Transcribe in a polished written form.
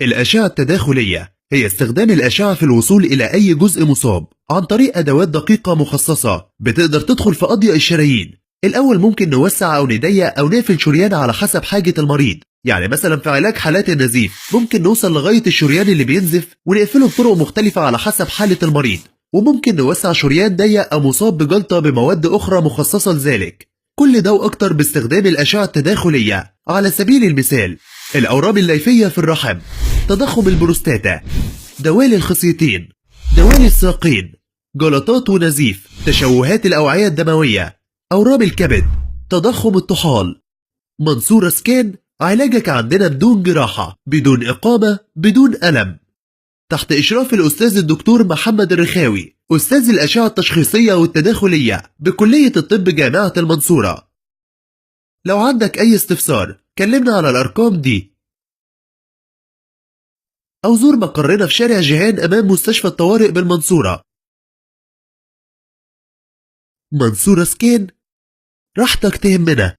الأشعة التداخلية هي استخدام الأشعة في الوصول إلى أي جزء مصاب عن طريق أدوات دقيقة مخصصة بتقدر تدخل في أضيق الشرايين. الأول ممكن نوسع أو نضيق أو نقفل شريان على حسب حاجة المريض، يعني مثلا في علاج حالات النزيف ممكن نوصل لغاية الشريان اللي بينزف ونقفله بطرق مختلفة على حسب حالة المريض، وممكن نوسع شريان ضيق أو مصاب بجلطة بمواد أخرى مخصصة لذلك. كل ده وأكتر باستخدام الأشعة التداخلية. على سبيل المثال الأورام الليفية في الرحم، تضخم البروستاتا، دوالي الخصيتين، دوالي الساقين، جلطات ونزيف، تشوهات الأوعية الدموية، أورام الكبد، تضخم الطحال. منصورة سكان، علاجك عندنا بدون جراحة، بدون إقامة، بدون ألم، تحت إشراف الأستاذ الدكتور محمد الرخاوي، أستاذ الأشعة التشخيصية والتداخلية بكلية الطب جامعة المنصورة. لو عندك أي استفسار كلمنا على الأرقام دي أو زور مقرنا في شارع جيهان أمام مستشفى الطوارئ بالمنصورة. منصورة سكان، راحتك تهمنا.